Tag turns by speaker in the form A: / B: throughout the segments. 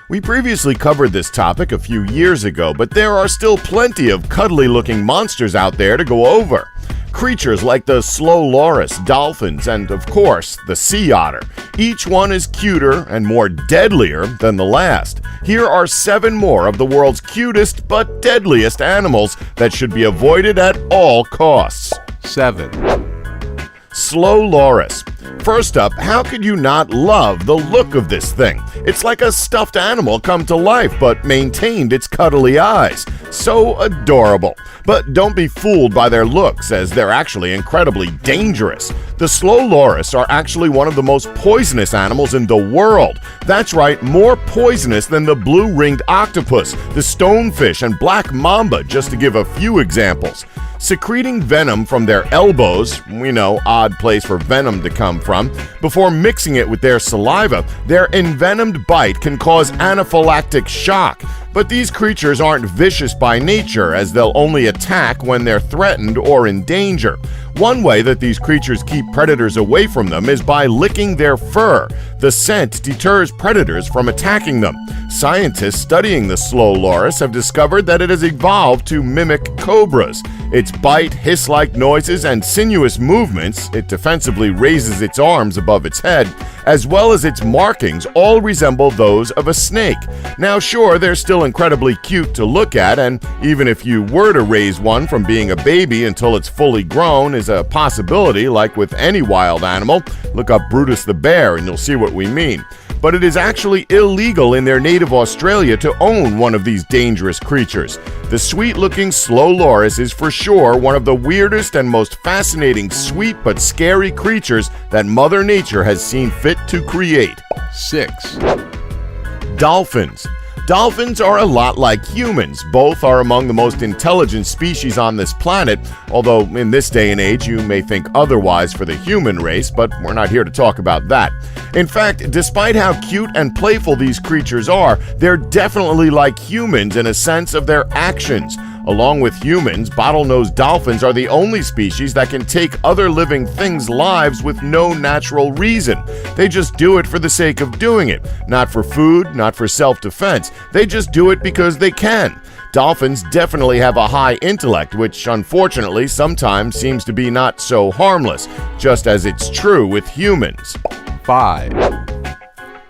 A: We previously covered this topic a few years ago, but there are still plenty of cuddly-looking monsters out there to go over. Creatures like the slow loris, dolphins, and of course, the sea otter. Each one is cuter and more deadlier than the last. Here are 7 more of the world's cutest but deadliest animals that should be avoided at all costs.
B: 7.
A: Slow loris. First up, how could you not love the look of this thing? It's like a stuffed animal come to life, but maintained its cuddly eyes. So adorable. But don't be fooled by their looks, as they're actually incredibly dangerous. The slow loris are actually one of the most poisonous animals in the world. That's right, more poisonous than the blue-ringed octopus, the stonefish, and black mamba, just to give a few examples. Secreting venom from their elbows, we know, odd place for venom to come from, before mixing it with their saliva, their envenomed bite can cause anaphylactic shock. But these creatures aren't vicious by nature, as they'll only attack when they're threatened or in danger. One way that these creatures keep predators away from them is by licking their fur. The scent deters predators from attacking them. Scientists studying the slow loris have discovered that it has evolved to mimic cobras. Its bite, hiss-like noises, and sinuous movements, it defensively raises its arms above its head, as well as its markings, all resemble those of a snake. Now sure, they're still incredibly cute to look at, and even if you were to raise one from being a baby until it's fully grown is a possibility, like with any wild animal. Look up Brutus the bear and you'll see what we mean. But it is actually illegal in their native Australia to own one of these dangerous creatures. The sweet-looking slow loris is for sure one of the weirdest and most fascinating sweet but scary creatures that Mother Nature has seen fit to create.
B: 6.
A: Dolphins. Dolphins are a lot like humans. Both are among the most intelligent species on this planet, although in this day and age you may think otherwise for the human race, but we're not here to talk about that. In fact, despite how cute and playful these creatures are, they're definitely like humans in a sense of their actions. Along with humans, bottlenose dolphins are the only species that can take other living things' lives with no natural reason. They just do it for the sake of doing it. Not for food, not for self-defense. They just do it because they can. Dolphins definitely have a high intellect, which unfortunately sometimes seems to be not so harmless, just as it's true with humans.
B: 5.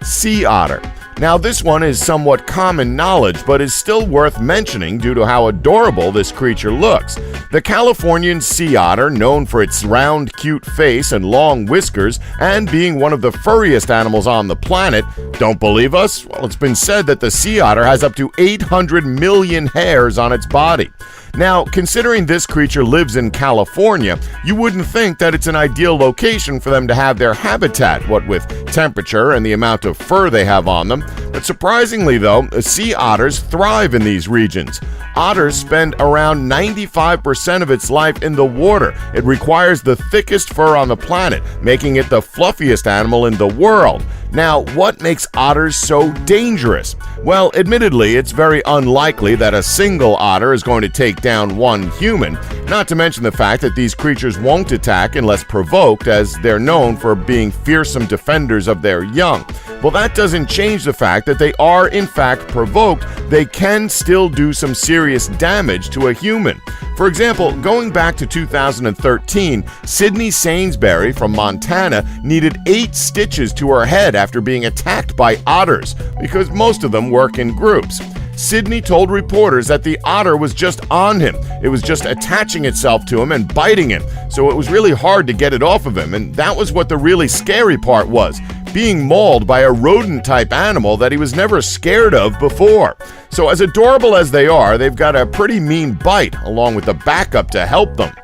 A: Sea otter. Now this one is somewhat common knowledge, but is still worth mentioning due to how adorable this creature looks. The Californian sea otter, known for its round, cute face and long whiskers, and being one of the furriest animals on the planet. Don't believe us? Well, it's been said that the sea otter has up to 800 million hairs on its body. Now, considering this creature lives in California, you wouldn't think that it's an ideal location for them to have their habitat, what with temperature and the amount of fur they have on them. But surprisingly though, sea otters thrive in these regions. Otters spend around 95% of its life in the water. It requires the thickest fur on the planet, making it the fluffiest animal in the world. Now, what makes otters so dangerous? Well, admittedly, it's very unlikely that a single otter is going to take down one human, not to mention the fact that these creatures won't attack unless provoked, as they're known for being fearsome defenders of their young. Well, that doesn't change the fact that they are in fact provoked. They can still do some serious damage to a human. For example, going back to 2013, Sydney Sainsbury from Montana needed 8 stitches to her head after being attacked by otters, because most of them work in groups. Sydney told reporters that the otter was just on him. It was just attaching itself to him and biting him, so it was really hard to get it off of him, and that was what the really scary part was. Being mauled by a rodent-type animal that he was never scared of before. So as adorable as they are, they've got a pretty mean bite, along with the backup to help them.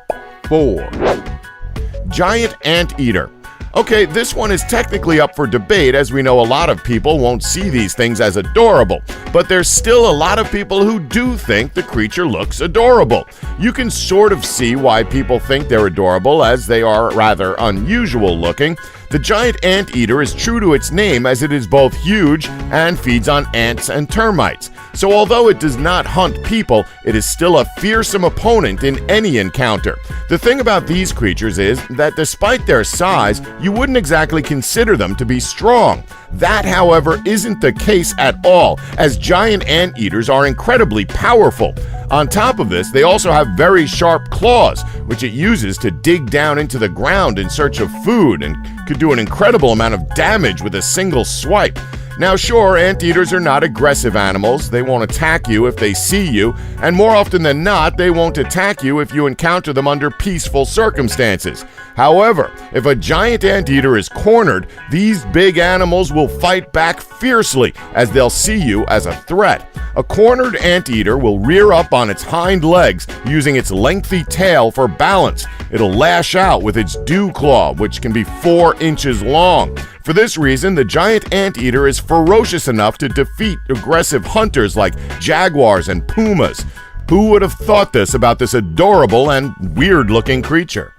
B: 4.
A: Giant anteater. Okay, this one is technically up for debate, as we know a lot of people won't see these things as adorable, but there's still a lot of people who do think the creature looks adorable. You can sort of see why people think they're adorable, as they are rather unusual looking. The giant anteater is true to its name, as it is both huge and feeds on ants and termites. So although it does not hunt people, it is still a fearsome opponent in any encounter. The thing about these creatures is that despite their size, you wouldn't exactly consider them to be strong. That, however, isn't the case at all, as giant anteaters are incredibly powerful. On top of this, they also have very sharp claws, which it uses to dig down into the ground in search of food and could do an incredible amount of damage with a single swipe. Now sure, anteaters are not aggressive animals. They won't attack you if they see you, and more often than not, they won't attack you if you encounter them under peaceful circumstances. However, if a giant anteater is cornered, these big animals will fight back fiercely as they'll see you as a threat. A cornered anteater will rear up on its hind legs using its lengthy tail for balance. It'll lash out with its dew claw, which can be 4 inches long. For this reason, the giant anteater is ferocious enough to defeat aggressive hunters like jaguars and pumas. Who would have thought this about this adorable and weird-looking creature?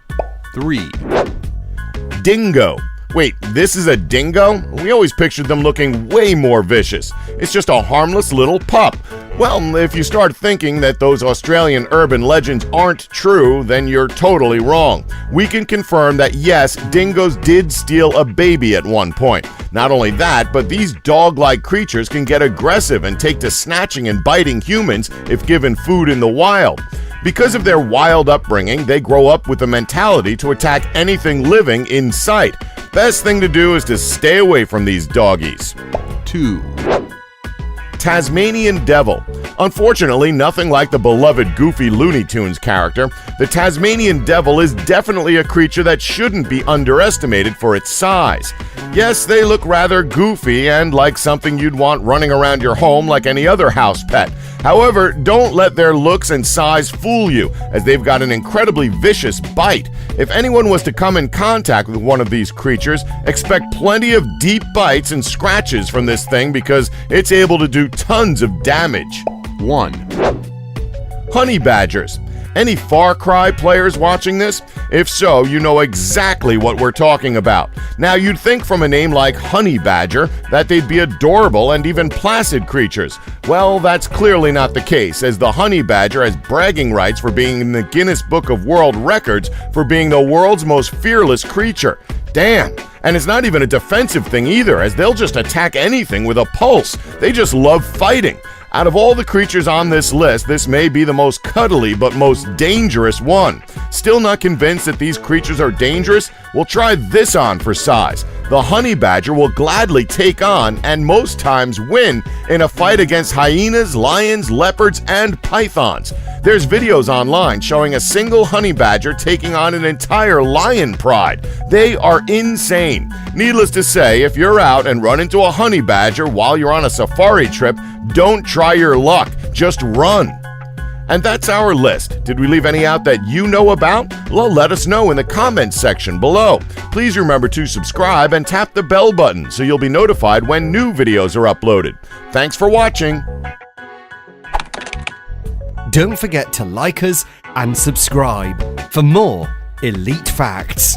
B: 3,
A: Dingo. Wait, this is a dingo? We always pictured them looking way more vicious. It's just a harmless little pup. Well, if you start thinking that those Australian urban legends aren't true, then you're totally wrong. We can confirm that yes, dingoes did steal a baby at one point. Not only that, but these dog-like creatures can get aggressive and take to snatching and biting humans if given food in the wild. Because of their wild upbringing, they grow up with a mentality to attack anything living in sight. Best thing to do is to stay away from these doggies.
B: 2,
A: Tasmanian Devil. Unfortunately, nothing like the beloved Goofy Looney Tunes character, the Tasmanian Devil is definitely a creature that shouldn't be underestimated for its size. Yes, they look rather goofy and like something you'd want running around your home like any other house pet. However, don't let their looks and size fool you, as they've got an incredibly vicious bite. If anyone was to come in contact with one of these creatures, expect plenty of deep bites and scratches from this thing because it's able to do tons of damage.
B: 1,
A: Honey badgers. Any Far Cry players watching this? If so, you know exactly what we're talking about. Now, you'd think from a name like Honey Badger that they'd be adorable and even placid creatures. Well, that's clearly not the case, as the honey badger has bragging rights for being in the Guinness Book of World Records for being the world's most fearless creature. Damn. And it's not even a defensive thing either, as they'll just attack anything with a pulse. They just love fighting. Out of all the creatures on this list, this may be the most cuddly but most dangerous one. Still not convinced that these creatures are dangerous? Well, try this on for size. The honey badger will gladly take on, and most times win, in a fight against hyenas, lions, leopards, and pythons. There's videos online showing a single honey badger taking on an entire lion pride. They are insane. Needless to say, if you're out and run into a honey badger while you're on a safari trip, don't try your luck, just run. And that's our list. Did we leave any out that you know about? Well, let us know in the comments section below. Please remember to subscribe and tap the bell button so you'll be notified when new videos are uploaded. Thanks for watching.
C: Don't forget to like us and subscribe for more elite facts.